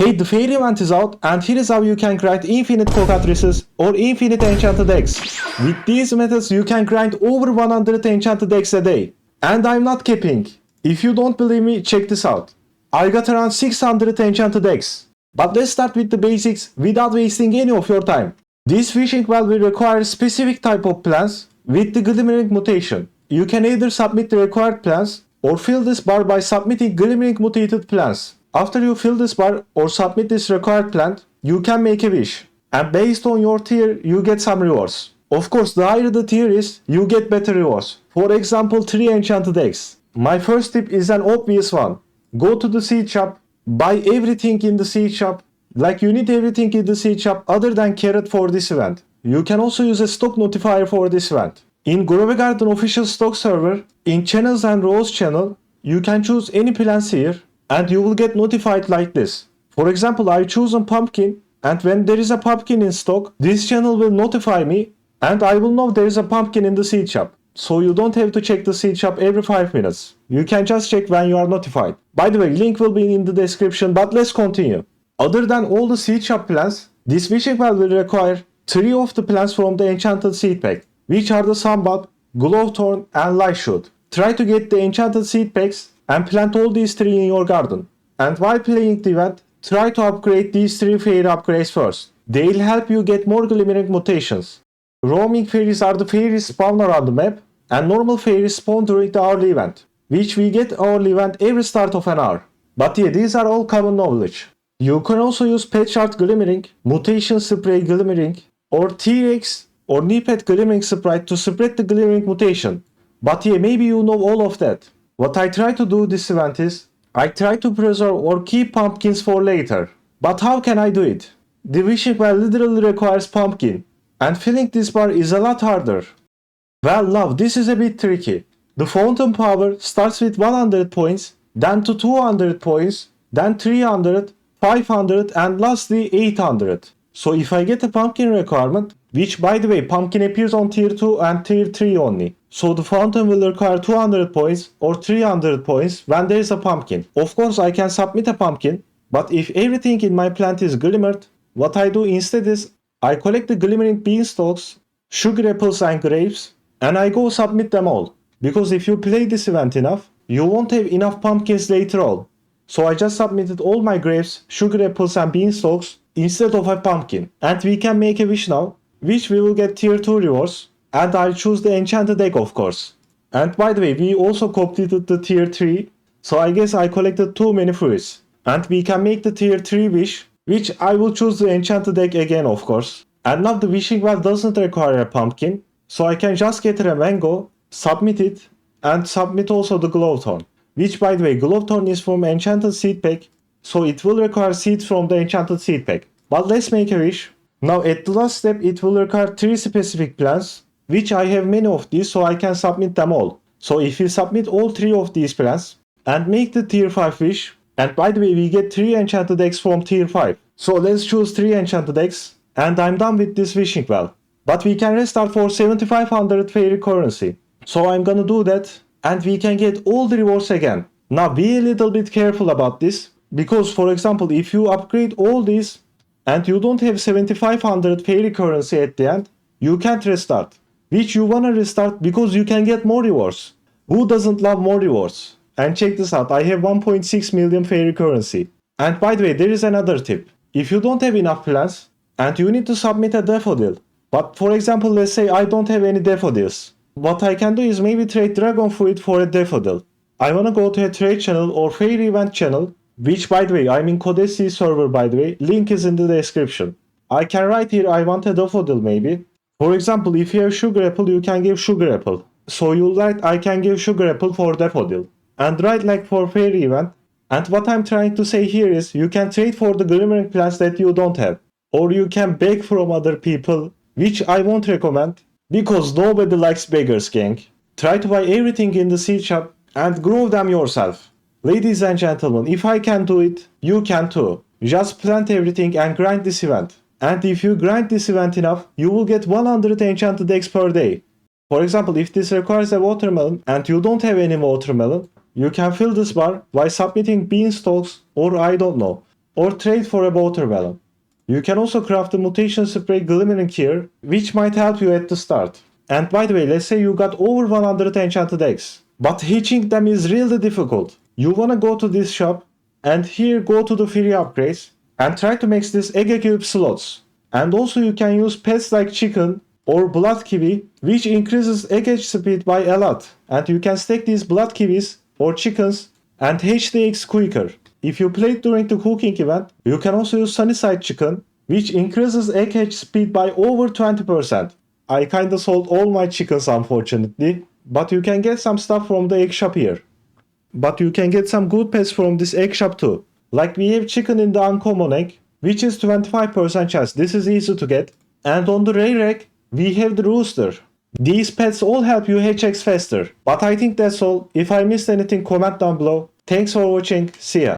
Hey, the fairy event is out, and here is how you can grind infinite cockatrices or infinite enchanted eggs. With these methods, you can grind over 100 enchanted eggs a day. And I'm not kidding. If you don't believe me, check this out. I got around 600 enchanted eggs. But let's start with the basics without wasting any of your time. This fishing well will require a specific type of plants with the glimmering mutation. You can either submit the required plants or fill this bar by submitting glimmering mutated plants. After you fill this bar or submit this required plant, you can make a wish. And based on your tier, you get some rewards. Of course, the higher the tier is, you get better rewards. For example, 3 enchanted eggs. My first tip is an obvious one. Go to the seed shop, buy everything in the seed shop. Like you need everything in the seed shop other than carrot for this event. You can also use a stock notifier for this event. In Grove Garden official stock server, in channels and rows channel, you can choose any plants here. And you will get notified like this. For example, I choose a pumpkin, and when there is a pumpkin in stock, this channel will notify me and I will know there is a pumpkin in the seed shop. So you don't have to check the seed shop every 5 minutes. You can just check when you are notified. By the way, link will be in the description, but let's continue. Other than all the seed shop plants, this wishing well will require 3 of the plants from the enchanted seed pack, which are the sunbulb, glowthorn and lightshoot. Try to get the enchanted seed packs and plant all these 3 in your garden. And while playing the event, try to upgrade these 3 fairy upgrades first. They'll help you get more glimmering mutations. Roaming fairies are the fairies spawn around the map, and normal fairies spawn during the hourly event, which we get hourly event every start of an hour. But yeah, these are all common knowledge. You can also use pet shard glimmering, mutation spray glimmering, or T-Rex or Nipet glimmering sprite to spread the glimmering mutation. But yeah, maybe you know all of that. What I try to do this event is, I try to preserve or keep pumpkins for later. But how can I do it? The wishing well literally requires pumpkin, and filling this bar is a lot harder. Well now, this is a bit tricky. The fountain power starts with 100 points, then to 200 points, then 300, 500 and lastly 800. So if I get a pumpkin requirement, which by the way pumpkin appears on tier 2 and tier 3 only. So the fountain will require 200 points or 300 points when there is a pumpkin. Of course I can submit a pumpkin, but if everything in my plant is glimmered, what I do instead is I collect the glimmering beanstalks, sugar apples and grapes, and I go submit them all. Because if you play this event enough, you won't have enough pumpkins later on. So I just submitted all my grapes, sugar apples and beanstalks instead of a pumpkin. And we can make a wish now, which we will get tier 2 rewards. And I'll choose the enchanted egg of course. And by the way, we also completed the tier 3. So I guess I collected too many fruits. And we can make the tier 3 wish, which I will choose the enchanted egg again of course. And now the wishing well doesn't require a pumpkin. So I can just get a mango, submit it, and submit also the glowthorn. Which by the way, glowthorn is from enchanted seed pack. So it will require seeds from the enchanted seed pack. But let's make a wish. Now at the last step it will require 3 specific plants, which I have many of these so I can submit them all. So if you submit all 3 of these plants and make the tier 5 wish, and by the way we get 3 enchanted eggs from tier 5. So let's choose 3 enchanted eggs and I'm done with this wishing well. But we can restart for 7500 fairy currency. So I'm gonna do that and we can get all the rewards again. Now be a little bit careful about this, because for example if you upgrade all these and you don't have 7500 fairy currency at the end, you can't restart. Which you wanna restart because you can get more rewards. Who doesn't love more rewards? And check this out, I have 1.6 million fairy currency. And by the way, there is another tip. If you don't have enough plants and you need to submit a daffodil, but for example let's say I don't have any daffodils, what I can do is maybe trade dragon fruit for a daffodil. I wanna go to a trade channel or fairy event channel, which by the way I'm in COCKATRICE server by the way, link is in the description. I can write here I want a daffodil maybe. For example if you have sugar apple you can give sugar apple. So you'll write I can give sugar apple for daffodil. And write like for fairy event. And what I'm trying to say here is you can trade for the glimmering plants that you don't have. Or you can beg from other people, which I won't recommend. Because nobody likes beggars gang. Try to buy everything in the seed shop and grow them yourself. Ladies and gentlemen, if I can do it, you can too. Just plant everything and grind this event. And if you grind this event enough, you will get 100 enchanted eggs per day. For example, if this requires a watermelon and you don't have any watermelon, you can fill this bar by submitting beanstalks or I don't know. or trade for a water balloon. You can also craft the mutation spray glimmering here, which might help you at the start. And by the way, let's say you got over 100 enchanted eggs, but hatching them is really difficult. You wanna go to this shop, and here go to the free upgrades, and try to max this egg cube slots. And also you can use pets like chicken or blood kiwi, which increases egg hatch speed by a lot. And you can stack these blood kiwis or chickens and hatch the eggs quicker. If you played during the cooking event, you can also use Sunnyside chicken, which increases egg hatch speed by over 20%. I kinda sold all my chickens unfortunately, but you can get some stuff from the egg shop here. But you can get some good pets from this egg shop too. Like we have chicken in the uncommon egg, which is 25% chance, this is easy to get. And on the rare egg, we have the rooster. These pets all help you hatch eggs faster. But I think that's all. If I missed anything, comment down below. Thanks for watching, see ya.